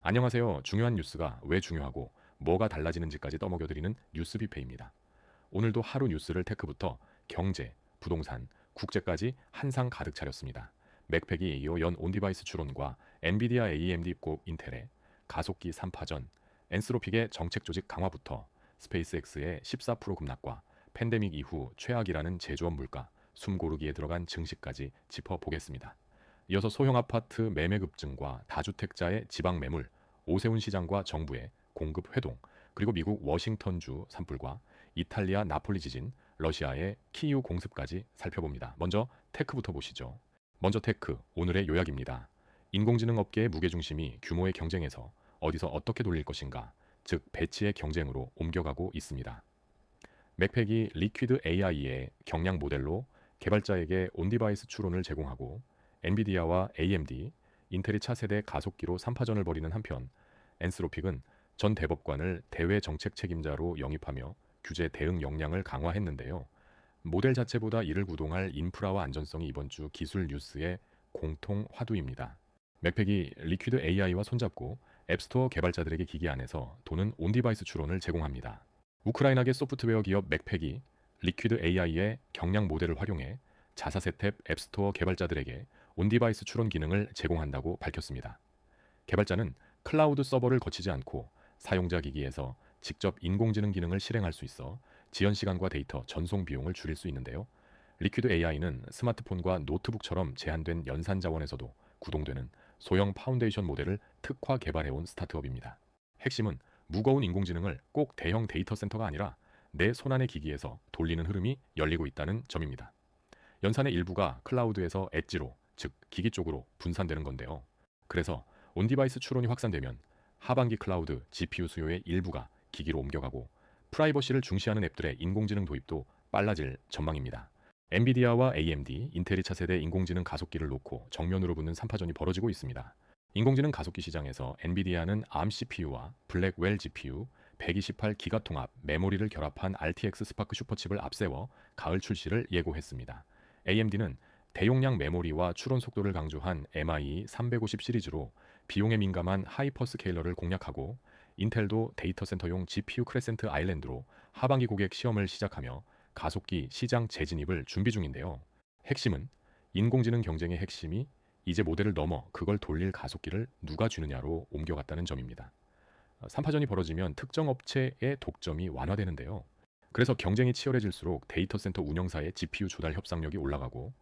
안녕하세요. 중요한 뉴스가 왜 중요하고 뭐가 달라지는지까지 떠먹여드리는 뉴스 뷔페입니다. 오늘도 하루 뉴스를 테크부터 경제, 부동산, 국제까지 한 상 가득 차렸습니다. 맥팩이 이어 연 온디바이스 추론과 엔비디아 AMD 고 인텔의 가속기 3파전, 엔스로픽의 정책 조직 강화부터 스페이스X의 14% 급락과 팬데믹 이후 최악이라는 제조업 물가, 숨고르기에 들어간 증시까지 짚어보겠습니다. 이어서 소형 아파트 매매 급증과 다주택자의 지방 매물, 오세훈 시장과 정부의 공급 회동, 그리고 미국 워싱턴주 산불과 이탈리아 나폴리 지진, 러시아의 키이우 공습까지 살펴봅니다. 먼저 테크부터 보시죠. 먼저 테크, 오늘의 요약입니다. 인공지능 업계의 무게중심이 규모의 경쟁에서 어디서 어떻게 돌릴 것인가, 즉 배치의 경쟁으로 옮겨가고 있습니다. 맥팩이 리퀴드 AI의 경량 모델로 개발자에게 온디바이스 추론을 제공하고 엔비디아와 AMD, 인텔이 차세대 가속기로 3파전을 벌이는 한편 엔스로픽은 전 대법관을 대외 정책 책임자로 영입하며 규제 대응 역량을 강화했는데요. 모델 자체보다 이를 구동할 인프라와 안전성이 이번 주 기술 뉴스의 공통 화두입니다. 맥팩이 리퀴드 AI와 손잡고 앱스토어 개발자들에게 기기 안에서 도는 온디바이스 추론을 제공합니다. 우크라이나계 소프트웨어 기업 맥팩이 리퀴드 AI의 경량 모델을 활용해 자사세탭 앱스토어 개발자들에게 온디바이스 추론 기능을 제공한다고 밝혔습니다. 개발자는 클라우드 서버를 거치지 않고 사용자 기기에서 직접 인공지능 기능을 실행할 수 있어 지연 시간과 데이터 전송 비용을 줄일 수 있는데요. 리퀴드 AI는 스마트폰과 노트북처럼 제한된 연산 자원에서도 구동되는 소형 파운데이션 모델을 특화 개발해온 스타트업입니다. 핵심은 무거운 인공지능을 꼭 대형 데이터 센터가 아니라 내 손안의 기기에서 돌리는 흐름이 열리고 있다는 점입니다. 연산의 일부가 클라우드에서 엣지로, 즉 기기 쪽으로 분산되는 건데요. 그래서 온디바이스 추론이 확산되면 하반기 클라우드 GPU 수요의 일부가 기기로 옮겨가고 프라이버시를 중시하는 앱들의 인공지능 도입도 빨라질 전망입니다. 엔비디아와 AMD, 인텔이 차세대 인공지능 가속기를 놓고 정면으로 붙는 3파전이 벌어지고 있습니다. 인공지능 가속기 시장에서 엔비디아는 ARM CPU와 블랙웰 GPU, 128기가 통합 메모리를 결합한 RTX 스파크 슈퍼칩을 앞세워 가을 출시를 예고했습니다. AMD는 대용량 메모리와 추론 속도를 강조한 MI 350 시리즈로 비용에 민감한 하이퍼스케일러를 공략하고 인텔도 데이터 센터용 GPU 크레센트 아일랜드로 하반기 고객 시험을 시작하며 가속기 시장 재진입을 준비 중인데요. 핵심은 인공지능 경쟁의 핵심이 이제 모델을 넘어 그걸 돌릴 가속기를 누가 주느냐로 옮겨갔다는 점입니다. 3파전이 벌어지면 특정 업체의 독점이 완화되는데요. 그래서 경쟁이 치열해질수록 데이터 센터 운영사의 GPU 조달 협상력이 올라가고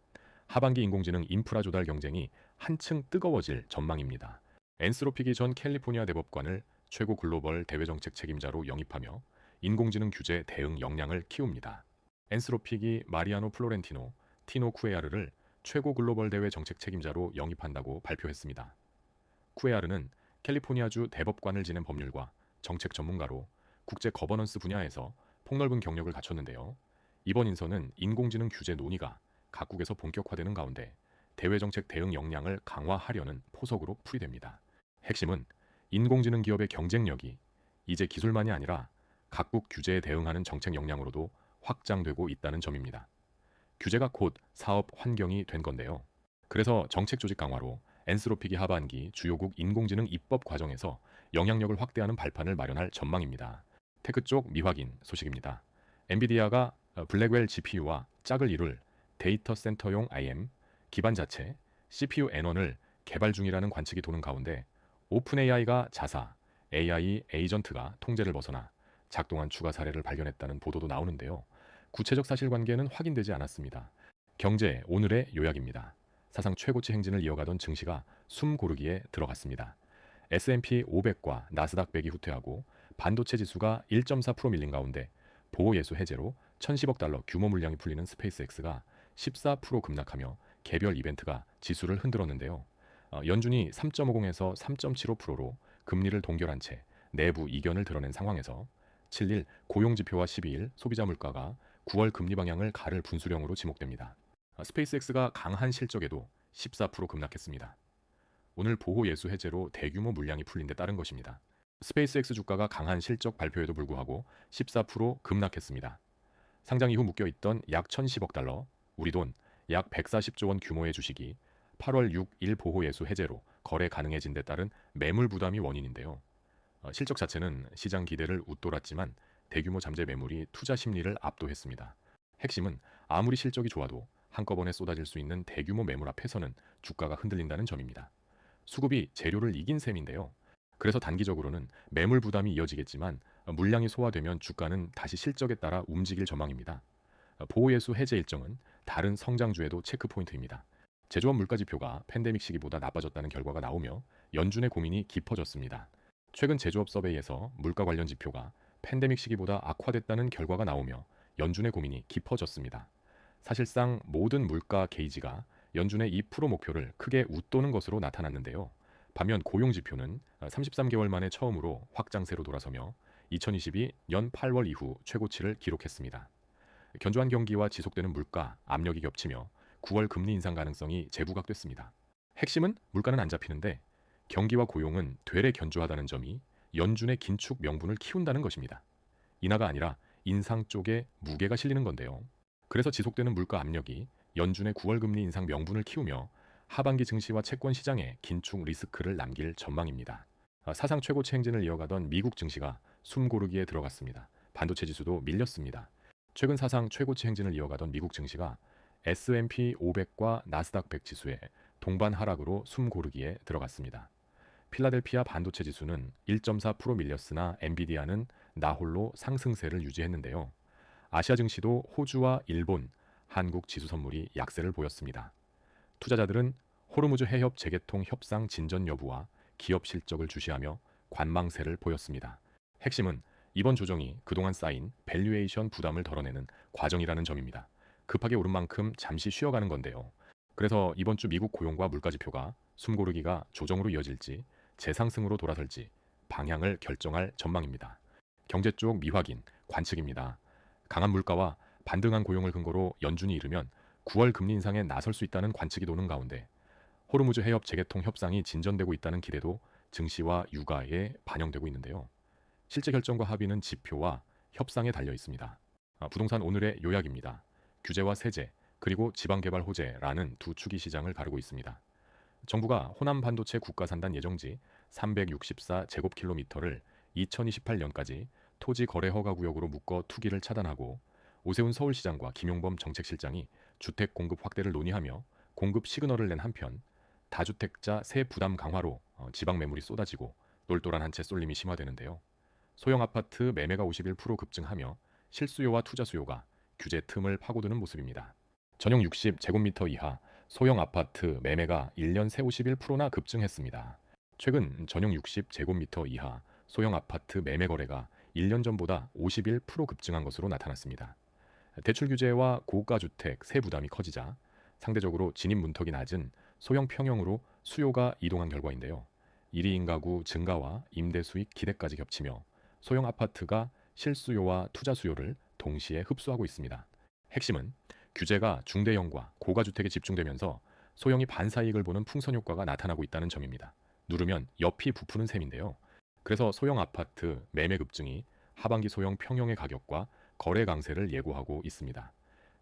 하반기 인공지능 인프라 조달 경쟁이 한층 뜨거워질 전망입니다. 엔스로픽이 전 캘리포니아 대법관을 최고 글로벌 대외정책 책임자로 영입하며 인공지능 규제 대응 역량을 키웁니다. 엔스로픽이 마리아노 플로렌티노, 티노 쿠에아르를 최고 글로벌 대외 정책 책임자로 영입한다고 발표했습니다. 쿠에아르는 캘리포니아주 대법관을 지낸 법률가, 정책 전문가로 국제 거버넌스 분야에서 폭넓은 경력을 갖췄는데요. 이번 인선은 인공지능 규제 논의가 각국에서 본격화되는 가운데 대외정책 대응 역량을 강화하려는 포석으로 풀이됩니다. 핵심은 인공지능 기업의 경쟁력이 이제 기술만이 아니라 각국 규제에 대응하는 정책 역량으로도 확장되고 있다는 점입니다. 규제가 곧 사업 환경이 된 건데요. 그래서 정책 조직 강화로 엔스로픽이 하반기 주요국 인공지능 입법 과정에서 영향력을 확대하는 발판을 마련할 전망입니다. 테크 쪽 미확인 소식입니다. 엔비디아가 블랙웰 GPU와 짝을 이룰 데이터 센터용 IM, 기반 자체, CPU N1을 개발 중이라는 관측이 도는 가운데 오픈 AI가 자사, AI 에이전트가 통제를 벗어나 작동한 추가 사례를 발견했다는 보도도 나오는데요. 구체적 사실관계는 확인되지 않았습니다. 경제 오늘의 요약입니다. 사상 최고치 행진을 이어가던 증시가 숨 고르기에 들어갔습니다. S&P 500과 나스닥 100이 후퇴하고 반도체 지수가 1.4% 밀린 가운데 보호예수 해제로 1,010억 달러 규모 물량이 풀리는 스페이스X가 14% 급락하며 개별 이벤트가 지수를 흔들었는데요. 연준이 3.50에서 3.75%로 금리를 동결한 채 내부 이견을 드러낸 상황에서 7일 고용지표와 12일 소비자 물가가 9월 금리 방향을 가를 분수령으로 지목됩니다. 스페이스X가 강한 실적에도 14% 급락했습니다. 오늘 보호 예수 해제로 대규모 물량이 풀린 데 따른 것입니다. 스페이스X 주가가 강한 실적 발표에도 불구하고 14% 급락했습니다. 상장 이후 묶여있던 약 1,010억 달러, 우리 돈 약 140조 원 규모의 주식이 8월 6일 보호 예수 해제로 거래 가능해진 데 따른 매물 부담이 원인인데요. 실적 자체는 시장 기대를 웃돌았지만 대규모 잠재 매물이 투자 심리를 압도했습니다. 핵심은 아무리 실적이 좋아도 한꺼번에 쏟아질 수 있는 대규모 매물 앞에서는 주가가 흔들린다는 점입니다. 수급이 재료를 이긴 셈인데요. 그래서 단기적으로는 매물 부담이 이어지겠지만 물량이 소화되면 주가는 다시 실적에 따라 움직일 전망입니다. 보호예수 해제 일정은 다른 성장주에도 체크 포인트입니다. 제조업 물가지표가 팬데믹 시기보다 나빠졌다는 결과가 나오며 연준의 고민이 깊어졌습니다. 최근 제조업 서베이에서 물가 관련 지표가 팬데믹 시기보다 악화됐다는 결과가 나오며 연준의 고민이 깊어졌습니다. 사실상 모든 물가 게이지가 연준의 2% 목표를 크게 웃도는 것으로 나타났는데요. 반면 고용 지표는 33개월 만에 처음으로 확장세로 돌아서며 2022년 8월 이후 최고치를 기록했습니다. 견조한 경기와 지속되는 물가 압력이 겹치며 9월 금리 인상 가능성이 재부각됐습니다. 핵심은 물가는 안 잡히는데 경기와 고용은 되레 견조하다는 점이 연준의 긴축 명분을 키운다는 것입니다. 인하가 아니라 인상 쪽에 무게가 실리는 건데요. 그래서 지속되는 물가 압력이 연준의 9월 금리 인상 명분을 키우며 하반기 증시와 채권 시장에 긴축 리스크를 남길 전망입니다. 사상 최고치 행진을 이어가던 미국 증시가 숨고르기에 들어갔습니다. 반도체 지수도 밀렸습니다. 최근 사상 최고치 행진을 이어가던 미국 증시가 S&P 500과 나스닥 100 지수의 동반 하락으로 숨고르기에 들어갔습니다. 필라델피아 반도체 지수는 1.4% 밀렸으나 엔비디아는 나홀로 상승세를 유지했는데요. 아시아 증시도 호주와 일본, 한국 지수 선물이 약세를 보였습니다. 투자자들은 호르무즈 해협 재개통 협상 진전 여부와 기업 실적을 주시하며 관망세를 보였습니다. 핵심은 이번 조정이 그동안 쌓인 밸류에이션 부담을 덜어내는 과정이라는 점입니다. 급하게 오른 만큼 잠시 쉬어가는 건데요. 그래서 이번 주 미국 고용과 물가 지표가 숨고르기가 조정으로 이어질지 재상승으로 돌아설지 방향을 결정할 전망입니다. 경제 쪽 미확인, 관측입니다. 강한 물가와 반등한 고용을 근거로 연준이 이르면 9월 금리 인상에 나설 수 있다는 관측이 도는 가운데 호르무즈 해협 재개통 협상이 진전되고 있다는 기대도 증시와 유가에 반영되고 있는데요. 실제 결정과 합의는 지표와 협상에 달려 있습니다. 부동산 오늘의 요약입니다. 규제와 세제, 그리고 지방개발 호재라는 두 축이 시장을 가르고 있습니다. 정부가 호남 반도체 국가산단 예정지 364제곱킬로미터를 2028년까지 토지 거래 허가 구역으로 묶어 투기를 차단하고 오세훈 서울시장과 김용범 정책실장이 주택 공급 확대를 논의하며 공급 시그널을 낸 한편 다주택자 세 부담 강화로 지방 매물이 쏟아지고 똘똘한 한 채 쏠림이 심화되는데요. 소형 아파트 매매가 51% 급증하며 실수요와 투자 수요가 규제 틈을 파고드는 모습입니다. 전용 60제곱미터 이하 소형 아파트 매매가 1년 새 51%나 급증했습니다. 최근 전용 60제곱미터 이하 소형 아파트 매매 거래가 1년 전보다 51% 급증한 것으로 나타났습니다. 대출 규제와 고가 주택 세 부담이 커지자 상대적으로 진입 문턱이 낮은 소형 평형으로 수요가 이동한 결과인데요. 1인 가구 증가와 임대 수익 기대까지 겹치며 소형 아파트가 실수요와 투자 수요를 동시에 흡수하고 있습니다. 핵심은 규제가 중대형과 고가주택에 집중되면서 소형이 반사이익을 보는 풍선 효과가 나타나고 있다는 점입니다. 누르면 옆이 부푸는 셈인데요. 그래서 소형 아파트 매매 급증이 하반기 소형 평형의 가격과 거래 강세를 예고하고 있습니다.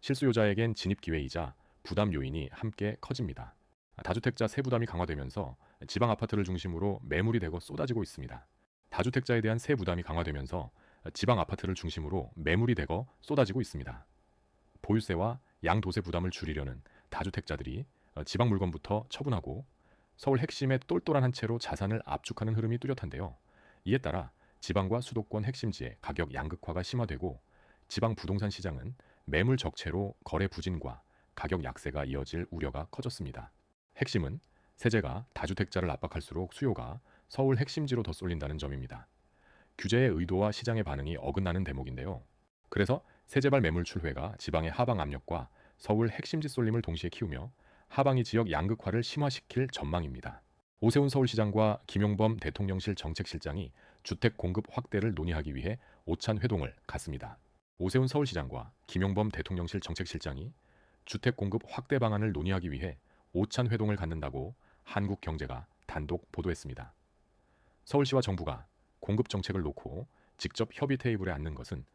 실수요자에겐 진입 기회이자 부담 요인이 함께 커집니다. 다주택자 세부담이 강화되면서 지방 아파트를 중심으로 매물이 대거 쏟아지고 있습니다. 다주택자에 대한 세 부담이 강화되면서 지방 아파트를 중심으로 매물이 대거 쏟아지고 있습니다. 보유세와 양도세 부담을 줄이려는 다주택자들이 지방 물건부터 처분하고 서울 핵심의 똘똘한 한 채로 자산을 압축하는 흐름이 뚜렷한데요. 이에 따라 지방과 수도권 핵심지의 가격 양극화가 심화되고 지방 부동산 시장은 매물 적체로 거래 부진과 가격 약세가 이어질 우려가 커졌습니다. 핵심은 세제가 다주택자를 압박할수록 수요가 서울 핵심지로 더 쏠린다는 점입니다. 규제의 의도와 시장의 반응이 어긋나는 대목인데요. 그래서 세제발 매물 출회가 지방의 하방 압력과 서울 핵심지 쏠림을 동시에 키우며 하방이 지역 양극화를 심화시킬 전망입니다. 오세훈 서울시장과 김용범 대통령실 정책실장이 주택 공급 확대를 논의하기 위해 오찬 회동을 갖습니다. 오세훈 서울시장과 김용범 대통령실 정책실장이 주택 공급 확대 방안을 논의하기 위해 오찬 회동을 갖는다고 한국경제가 단독 보도했습니다. 서울시와 정부가 공급 정책을 놓고 직접 협의 테이블에 앉는 것은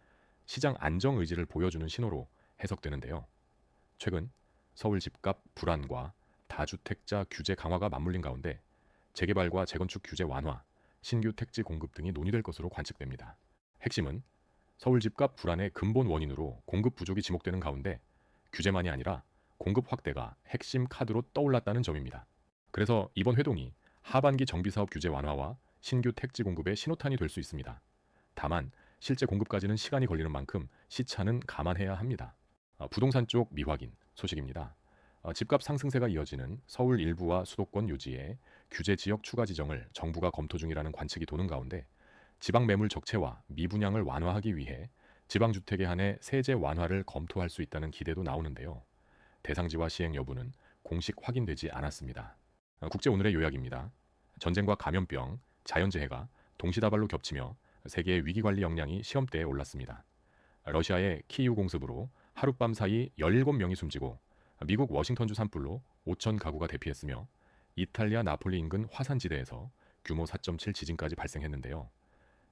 시장 안정 의지를 보여주는 신호로 해석되는데요. 최근 서울 집값 불안과 다주택자 규제 강화가 맞물린 가운데 재개발과 재건축 규제 완화, 신규 택지 공급 등이 논의될 것으로 관측됩니다. 핵심은 서울 집값 불안의 근본 원인으로 공급 부족이 지목되는 가운데 규제만이 아니라 공급 확대가 핵심 카드로 떠올랐다는 점입니다. 그래서 이번 회동이 하반기 정비사업 규제 완화와 신규 택지 공급의 신호탄이 될 수 있습니다. 다만 실제 공급까지는 시간이 걸리는 만큼 시차는 감안해야 합니다. 부동산 쪽 미확인 소식입니다. 집값 상승세가 이어지는 서울 일부와 수도권 요지에 규제 지역 추가 지정을 정부가 검토 중이라는 관측이 도는 가운데 지방 매물 적체와 미분양을 완화하기 위해 지방주택에 한해 세제 완화를 검토할 수 있다는 기대도 나오는데요. 대상지와 시행 여부는 공식 확인되지 않았습니다. 국제 오늘의 요약입니다. 전쟁과 감염병, 자연재해가 동시다발로 겹치며 세계의 위기관리 역량이 시험대에 올랐습니다. 러시아의 키이우 공습으로 하룻밤 사이 17명이 숨지고 미국 워싱턴주 산불로 5천 가구가 대피했으며 이탈리아 나폴리 인근 화산지대에서 규모 4.7 지진까지 발생했는데요.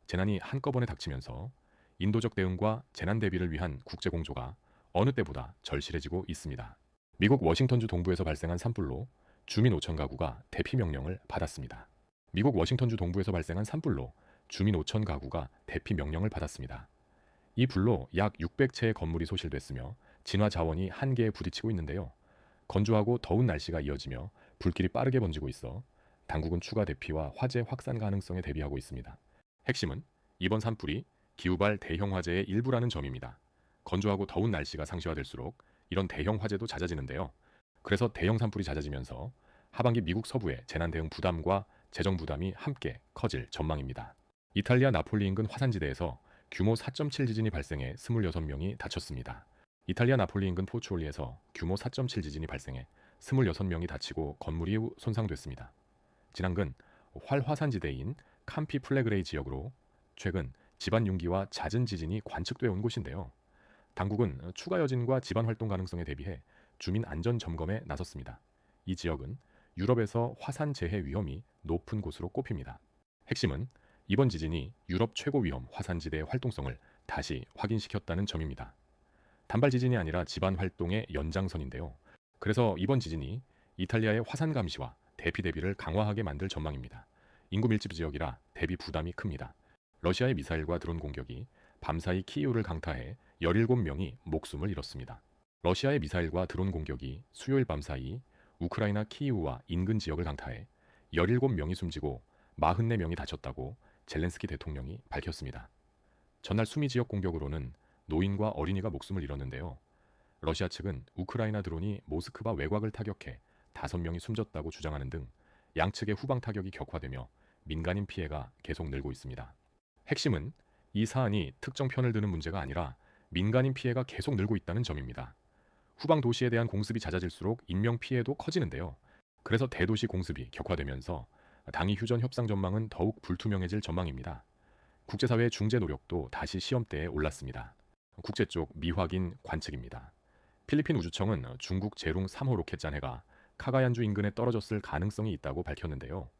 재난이 한꺼번에 닥치면서 인도적 대응과 재난 대비를 위한 국제 공조가 어느 때보다 절실해지고 있습니다. 미국 워싱턴주 동부에서 발생한 산불로 주민 5천 가구가 대피 명령을 받았습니다. 미국 워싱턴주 동부에서 발생한 산불로 주민 5천 가구가 대피 명령을 받았습니다. 이 불로 약 600채의 건물이 소실됐으며 진화 자원이 한계에 부딪히고 있는데요. 건조하고 더운 날씨가 이어지며 불길이 빠르게 번지고 있어 당국은 추가 대피와 화재 확산 가능성에 대비하고 있습니다. 핵심은 이번 산불이 기후발 대형 화재의 일부라는 점입니다. 건조하고 더운 날씨가 상시화될수록 이런 대형 화재도 잦아지는데요. 그래서 대형 산불이 잦아지면서 하반기 미국 서부의 재난 대응 부담과 재정 부담이 함께 커질 전망입니다. 이탈리아 나폴리 인근 화산지대에서 규모 4.7 지진이 발생해 26명이 다쳤습니다. 이탈리아 나폴리 인근 포추올리에서 규모 4.7 지진이 발생해 26명이 다치고 건물이 손상됐습니다. 지난근 활화산지대인 캠피 플레그레이 지역으로 최근 집안 융기와 잦은 지진이 관측되어 온 곳인데요. 당국은 추가 여진과 집안 활동 가능성에 대비해 주민 안전 점검에 나섰습니다. 이 지역은 유럽에서 화산 재해 위험이 높은 곳으로 꼽힙니다. 핵심은 이번 지진이 유럽 최고 위험 화산지대의 활동성을 다시 확인시켰다는 점입니다. 단발 지진이 아니라 집안 활동의 연장선인데요. 그래서 이번 지진이 이탈리아의 화산 감시와 대피 대비를 강화하게 만들 전망입니다. 인구 밀집 지역이라 대비 부담이 큽니다. 러시아의 미사일과 드론 공격이 밤사이 키이우를 강타해 17명이 목숨을 잃었습니다. 러시아의 미사일과 드론 공격이 수요일 밤사이 우크라이나 키이우와 인근 지역을 강타해 17명이 숨지고 44명이 다쳤다고 젤렌스키 대통령이 밝혔습니다. 전날 수미 지역 공격으로는 노인과 어린이가 목숨을 잃었는데요. 러시아 측은 우크라이나 드론이 모스크바 외곽을 타격해 5명이 숨졌다고 주장하는 등 양측의 후방 타격이 격화되며 민간인 피해가 계속 늘고 있습니다. 핵심은 이 사안이 특정 편을 드는 문제가 아니라 민간인 피해가 계속 늘고 있다는 점입니다. 후방 도시에 대한 공습이 잦아질수록 인명 피해도 커지는데요. 그래서 대도시 공습이 격화되면서 당이 휴전 협상 전망은 더욱 불투명해질 전망입니다. 국제사회의 중재 노력도 다시 시험대에 올랐습니다. 국제 쪽 미확인 관측입니다. 필리핀 우주청은 중국 제룽 3호 로켓 잔해가 카가얀주 인근에 떨어졌을 가능성이 있다고 밝혔는데요.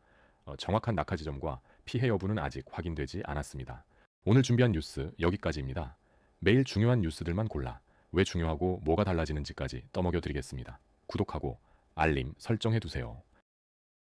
정확한 낙하 지점과 피해 여부는 아직 확인되지 않았습니다. 오늘 준비한 뉴스 여기까지입니다. 매일 중요한 뉴스들만 골라 왜 중요하고 뭐가 달라지는지까지 떠먹여 드리겠습니다. 구독하고 알림 설정해 두세요.